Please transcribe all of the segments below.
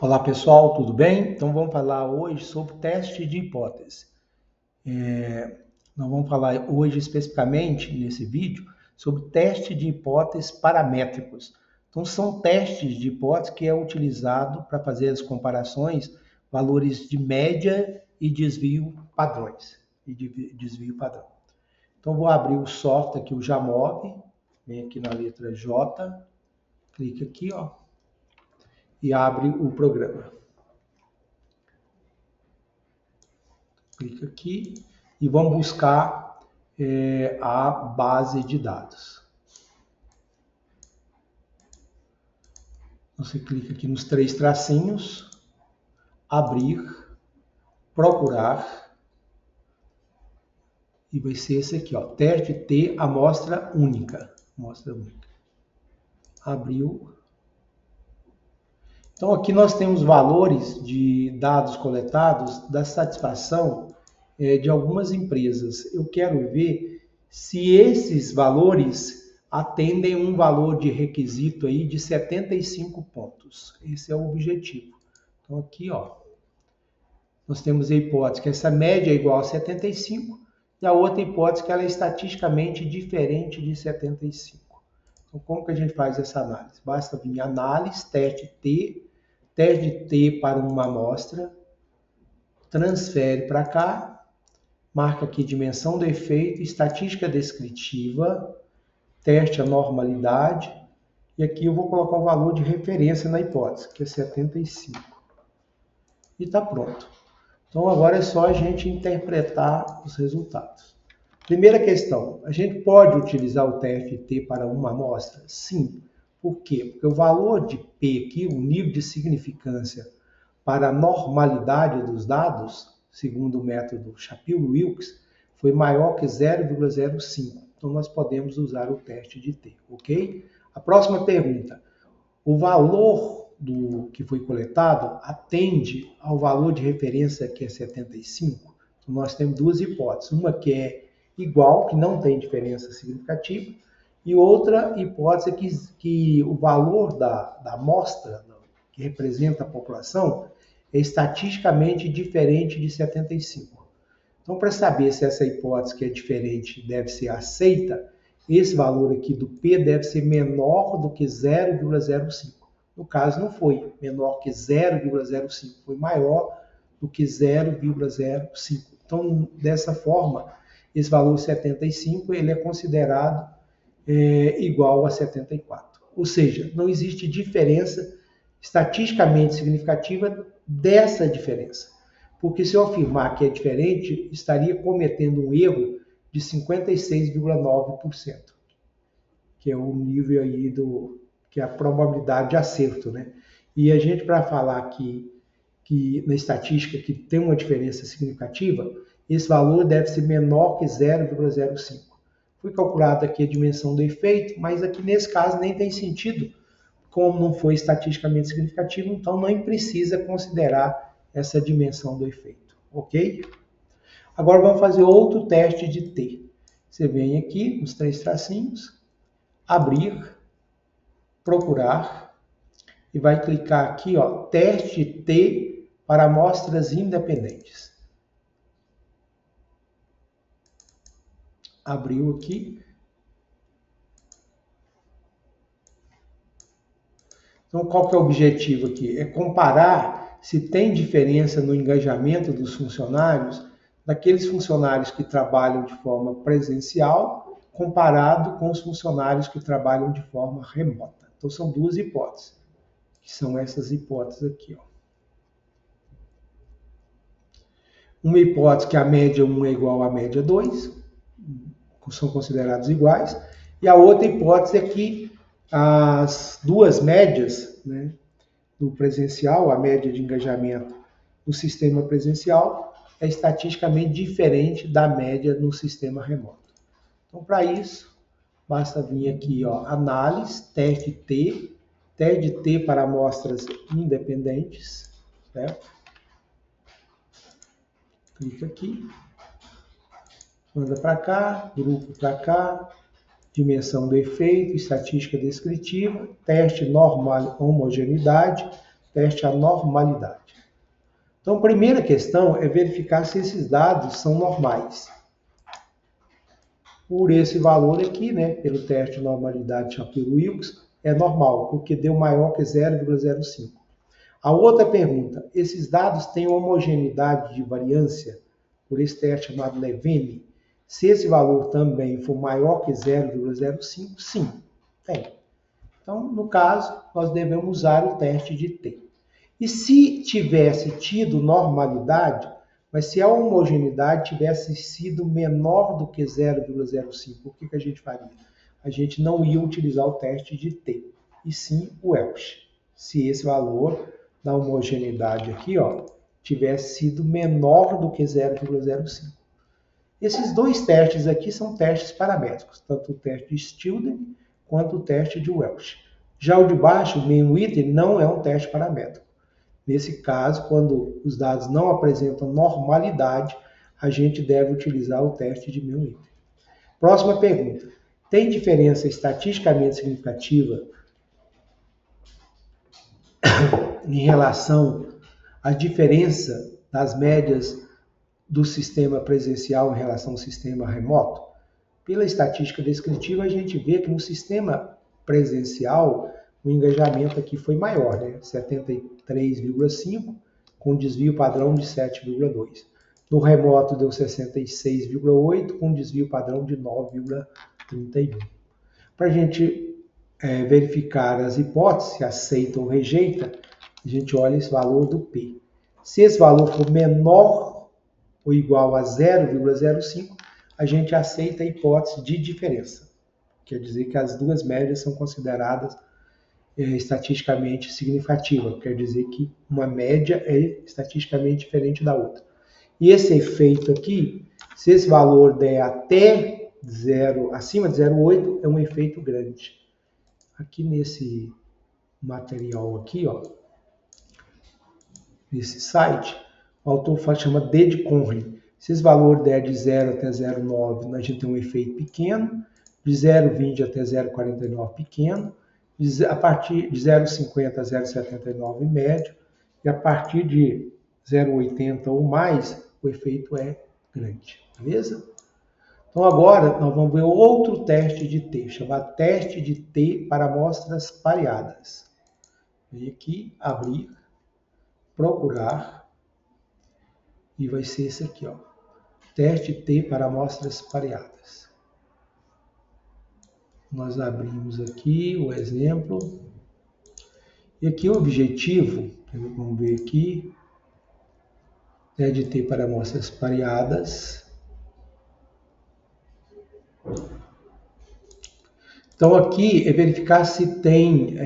Olá pessoal, tudo bem? Então vamos falar hoje sobre teste de hipótese. Nós vamos falar hoje especificamente nesse vídeo sobre teste de hipóteses paramétricos. Então são testes de hipótese que é utilizado para fazer as comparações, valores de média e desvio padrões. Desvio padrão. Então vou abrir o software aqui, o Jamove, vem aqui na letra J, clica aqui, ó, e abre o programa. Clica aqui e vamos buscar a base de dados. Você clica aqui nos três tracinhos, abrir, procurar, e vai ser esse aqui, ó, teste T, amostra única. Amostra única. Abriu. Então aqui nós temos valores de dados coletados da satisfação de algumas empresas. Eu quero ver se esses valores atendem um valor de requisito aí de 75 pontos. Esse é o objetivo. Então aqui, ó, nós temos a hipótese que essa média é igual a 75 e a outra hipótese que ela é estatisticamente diferente de 75. Então como que a gente faz essa análise? Basta vir análise, teste T para uma amostra, transfere para cá, marca aqui dimensão do efeito, estatística descritiva, teste a normalidade, e aqui eu vou colocar o valor de referência na hipótese, que é 75. E está pronto. Então agora é só a gente interpretar os resultados. Primeira questão, a gente pode utilizar o TFT para uma amostra? Sim. Por quê? Porque o valor de P aqui, o nível de significância para a normalidade dos dados, segundo o método Shapiro-Wilks, foi maior que 0,05. Então, nós podemos usar o teste de T, ok? A próxima pergunta. O valor do que foi coletado atende ao valor de referência que é 75? Então, nós temos duas hipóteses. Uma que é igual, que não tem diferença significativa, e outra hipótese que o valor da amostra, que representa a população, é estatisticamente diferente de 75. Então, para saber se essa hipótese que é diferente deve ser aceita, esse valor aqui do P deve ser menor do que 0,05. No caso, não foi menor que 0,05, foi maior do que 0,05. Então, dessa forma, esse valor 75 ele é considerado igual a 74. Ou seja, não existe diferença estatisticamente significativa dessa diferença. Porque se eu afirmar que é diferente, estaria cometendo um erro de 56,9%, que é o nível aí que é a probabilidade de acerto, né? E a gente, para falar que na estatística que tem uma diferença significativa, esse valor deve ser menor que 0,05. Foi calculada aqui a dimensão do efeito, mas aqui nesse caso nem tem sentido, como não foi estatisticamente significativo, então não precisa considerar essa dimensão do efeito, ok? Agora vamos fazer outro teste de T. Você vem aqui nos três tracinhos, abrir, procurar, e vai clicar aqui, ó, teste T para amostras independentes. Abriu aqui. Então, qual que é o objetivo aqui? É comparar se tem diferença no engajamento dos funcionários, daqueles funcionários que trabalham de forma presencial, comparado com os funcionários que trabalham de forma remota. Então, são duas hipóteses, que são essas hipóteses aqui, ó. Uma hipótese que a média 1 é igual à média 2, são considerados iguais, e a outra hipótese é que as duas médias, né, do presencial, a média de engajamento no sistema presencial, é estatisticamente diferente da média no sistema remoto. Então, para isso, basta vir aqui, ó, análise, teste T para amostras independentes, certo? Clica aqui, manda para cá, grupo para cá, dimensão do efeito, estatística descritiva, teste normal homogeneidade, teste anormalidade. Então, a primeira questão é verificar se esses dados são normais. Por esse valor aqui, né, pelo teste de normalidade Shapiro-Wilks, é normal, porque deu maior que 0,05. A outra pergunta, esses dados têm homogeneidade de variância por esse teste chamado Levene? Se esse valor também for maior que 0,05, sim, tem. Então, no caso, nós devemos usar o teste de T. E se tivesse tido normalidade, mas se a homogeneidade tivesse sido menor do que 0,05, o que a gente faria? A gente não ia utilizar o teste de T, e sim o Welch. Se esse valor da homogeneidade aqui, ó, tivesse sido menor do que 0,05. Esses dois testes aqui são testes paramétricos, tanto o teste de Stilden quanto o teste de Welch. Já o de baixo, o Mean-Whitney, não é um teste paramétrico. Nesse caso, quando os dados não apresentam normalidade, a gente deve utilizar o teste de Mean-Whitney. Próxima pergunta. Tem diferença estatisticamente significativa em relação à diferença das médias do sistema presencial em relação ao sistema remoto? Pela estatística descritiva, a gente vê que no sistema presencial, o engajamento aqui foi maior, né? 73,5, com desvio padrão de 7,2. No remoto deu 66,8, com desvio padrão de 9,31. Para a gente verificar as hipóteses, se aceita ou rejeita, a gente olha esse valor do P. Se esse valor for menor ou igual a 0,05, a gente aceita a hipótese de diferença. Quer dizer que as duas médias são consideradas estatisticamente significativas. Quer dizer que uma média é estatisticamente diferente da outra. E esse efeito aqui, se esse valor der até 0, acima de 0,8, é um efeito grande. Aqui nesse material aqui, ó, nesse site, o autor chama D de Conry. Se esse valor der de 0 até 0,9, a gente tem um efeito pequeno, de 0,20 até 0,49 pequeno, a partir de 0,50 a 0,79 médio, e a partir de 0,80 ou mais, o efeito é grande, beleza? Então agora nós vamos ver outro teste de T, chamado teste de T para amostras pareadas. Vem aqui, abrir, procurar, e vai ser esse aqui, ó. Teste T para amostras pareadas. Nós abrimos aqui o exemplo. E aqui o objetivo, vamos ver aqui, teste T para amostras pareadas. Então aqui é verificar se tem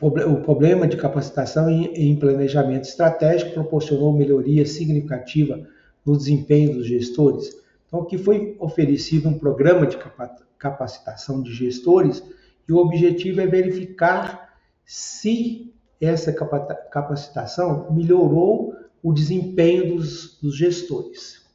o problema de capacitação em planejamento estratégico proporcionou melhoria significativa no desempenho dos gestores. Então aqui foi oferecido um programa de capacitação de gestores e o objetivo é verificar se essa capacitação melhorou o desempenho dos gestores.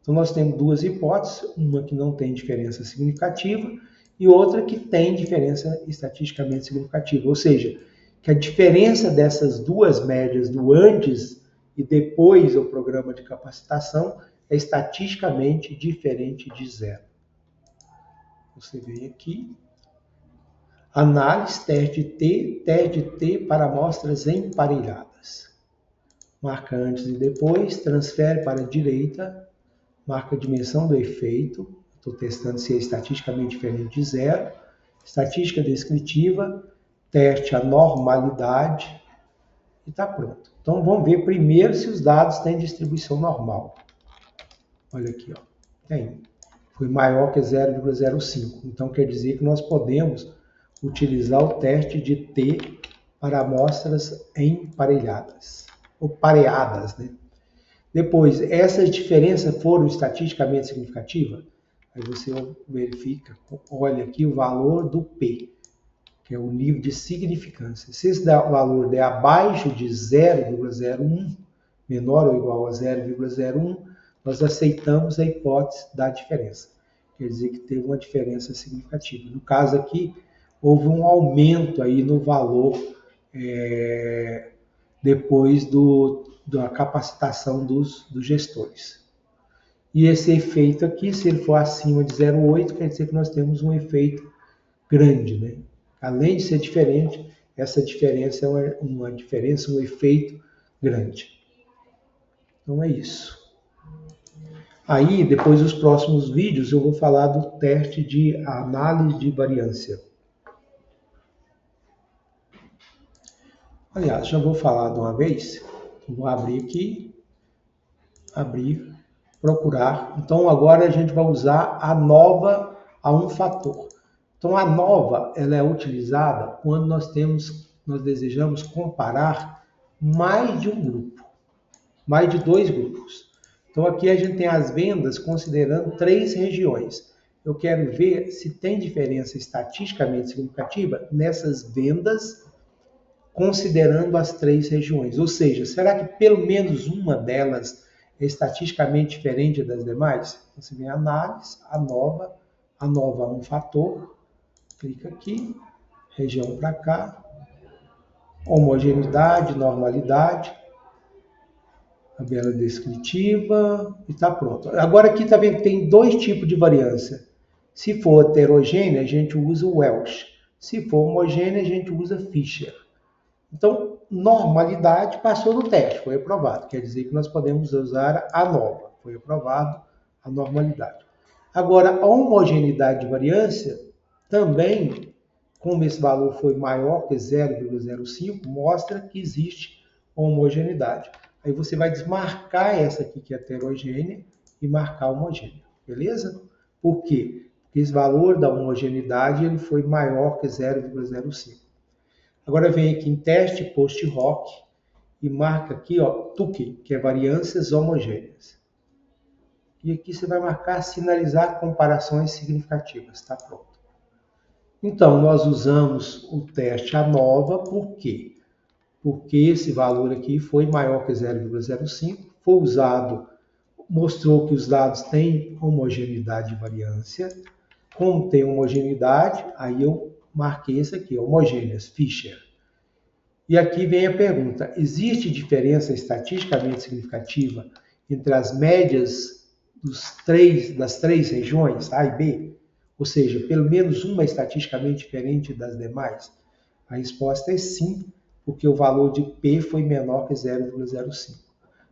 Então nós temos duas hipóteses, uma que não tem diferença significativa e outra que tem diferença estatisticamente significativa, ou seja, que a diferença dessas duas médias do antes e depois do programa de capacitação é estatisticamente diferente de zero. Você vem aqui, análise, teste T para amostras emparelhadas. Marca antes e depois, transfere para a direita, marca a dimensão do efeito, estou testando se é estatisticamente diferente de zero, estatística descritiva, teste a normalidade e está pronto. Então vamos ver primeiro se os dados têm distribuição normal. Olha aqui, ó, tem. Foi maior que 0,05. Então quer dizer que nós podemos utilizar o teste de T para amostras emparelhadas, ou pareadas, né? Depois, essas diferenças foram estatisticamente significativas? Aí você verifica, olha aqui o valor do P, que é o nível de significância. Se esse valor der abaixo de 0,01, menor ou igual a 0,01, nós aceitamos a hipótese da diferença. Quer dizer que teve uma diferença significativa. No caso aqui, houve um aumento aí no valor depois da capacitação dos gestores. E esse efeito aqui, se ele for acima de 0,8, quer dizer que nós temos um efeito grande, né? Além de ser diferente, essa diferença é uma diferença, um efeito grande. Então é isso. Aí, depois dos próximos vídeos, eu vou falar do teste de análise de variância. Aliás, já vou falar de uma vez. Vou abrir aqui, procurar. Então, agora a gente vai usar a nova a um fator. Então, a nova, ela é utilizada quando nós desejamos comparar mais de um grupo, mais de dois grupos. Então, aqui a gente tem as vendas considerando 3 regiões. Eu quero ver se tem diferença estatisticamente significativa nessas vendas considerando as 3 regiões. Ou seja, será que pelo menos uma delas é estatisticamente diferente das demais? Você vem a análise, a nova um fator, clica aqui, região para cá, homogeneidade, normalidade, tabela descritiva e está pronto. Agora aqui está vendo que tem 2 tipos de variância. Se for heterogênea, a gente usa o Welch. Se for homogênea, a gente usa Fisher. Então, normalidade passou no teste, foi aprovado. Quer dizer que nós podemos usar a nova. Foi aprovado a normalidade. Agora, a homogeneidade de variância, também, como esse valor foi maior que 0,05, mostra que existe homogeneidade. Aí você vai desmarcar essa aqui que é heterogênea e marcar a homogênea, beleza? Por quê? Porque esse valor da homogeneidade ele foi maior que 0,05. Agora vem aqui em teste post-hoc e marca aqui, ó, Tukey, que é variâncias homogêneas. E aqui você vai marcar sinalizar comparações significativas, tá pronto. Então, nós usamos o teste ANOVA, por quê? Porque esse valor aqui foi maior que 0,05, foi usado, mostrou que os dados têm homogeneidade de variância. Como tem homogeneidade, aí eu marquei esse aqui, homogêneas, Fisher. E aqui vem a pergunta, existe diferença estatisticamente significativa entre as médias das 3 regiões, A e B? Ou seja, pelo menos uma estatisticamente diferente das demais? A resposta é sim, porque o valor de P foi menor que 0,05.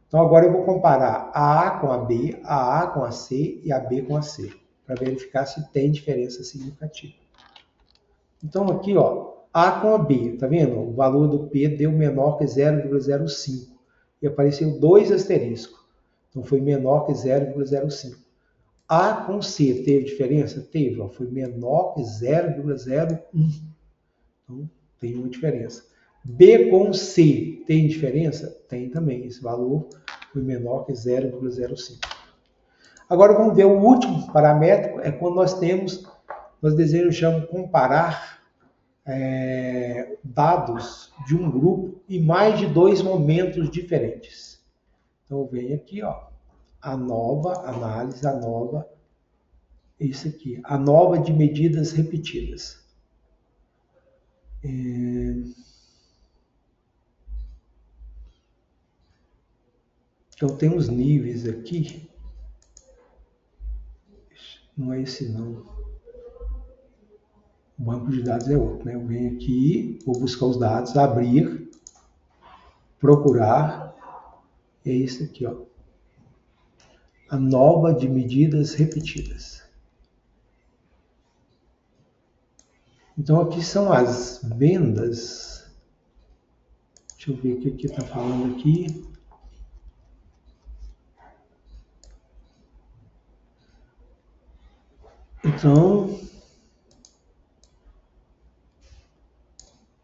Então agora eu vou comparar a A com a B, a A com a C e a B com a C, para verificar se tem diferença significativa. Então aqui, ó, A com a B, tá vendo? O valor do P deu menor que 0,05 e apareceu 2 asteriscos. Então foi menor que 0,05. A com C teve diferença? Teve, ó, foi menor que 0,01. Então tem uma diferença. B com C tem diferença? Tem também. Esse valor foi menor que 0,05. Agora vamos ver o último paramétrico, é quando nós desejamos comparar dados de um grupo em mais de 2 momentos diferentes. Então vem aqui, ó, a nova análise, a nova, isso aqui, a nova de medidas repetidas. Então tem os níveis aqui. Não é esse não. O banco de dados é outro, né? Eu venho aqui, vou buscar os dados, abrir, procurar, é esse aqui, ó. A nova de medidas repetidas. Então aqui são as vendas. Deixa eu ver o que está falando aqui. Então,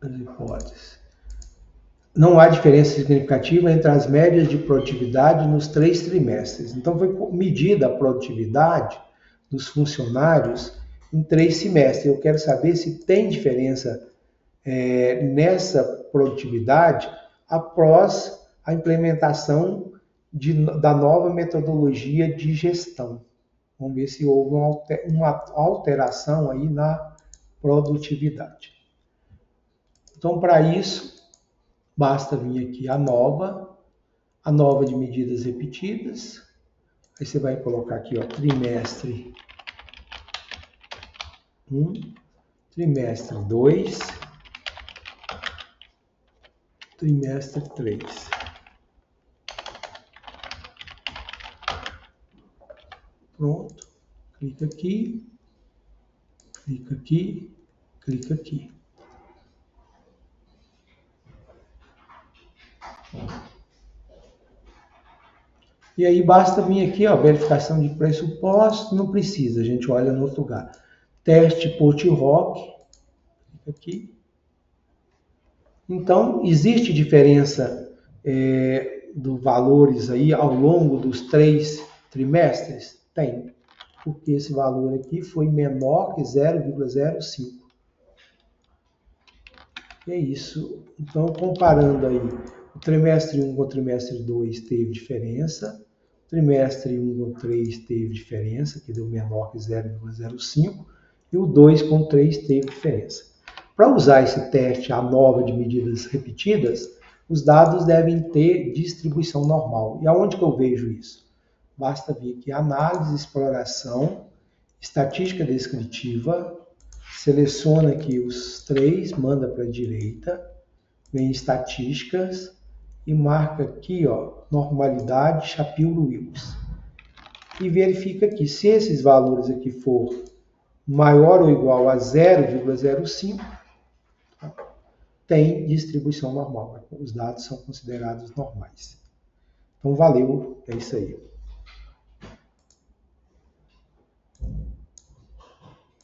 as hipóteses. Não há diferença significativa entre as médias de produtividade nos 3 trimestres. Então, foi medida a produtividade dos funcionários em 3 semestres. Eu quero saber se tem diferença nessa produtividade após a implementação da nova metodologia de gestão. Vamos ver se houve uma alteração aí na produtividade. Então, para isso, Basta vir aqui a nova de medidas repetidas. Aí você vai colocar aqui, ó, trimestre 1, trimestre 2, trimestre 3. Pronto. Clica aqui, clica aqui, clica aqui. E aí basta vir aqui, ó, verificação de pressuposto, não precisa, a gente olha no outro lugar. Teste Post-Hoc, clica aqui. Então, existe diferença dos valores aí ao longo dos 3 trimestres? Tem, porque esse valor aqui foi menor que 0,05. É isso. Então, comparando aí, o trimestre 1 com o trimestre 2 teve diferença, o trimestre 1 com o 3 teve diferença, que deu menor que 0,05, e o 2 com o 3 teve diferença. Para usar esse teste ANOVA de medidas repetidas, os dados devem ter distribuição normal. E aonde que eu vejo isso? Basta vir aqui análise, exploração, estatística descritiva, seleciona aqui os 3, manda para a direita, vem estatísticas e marca aqui, ó, normalidade Shapiro-Wilks. E verifica aqui, se esses valores aqui for maior ou igual a 0,05, tem distribuição normal. Os dados são considerados normais. Então, valeu, é isso aí.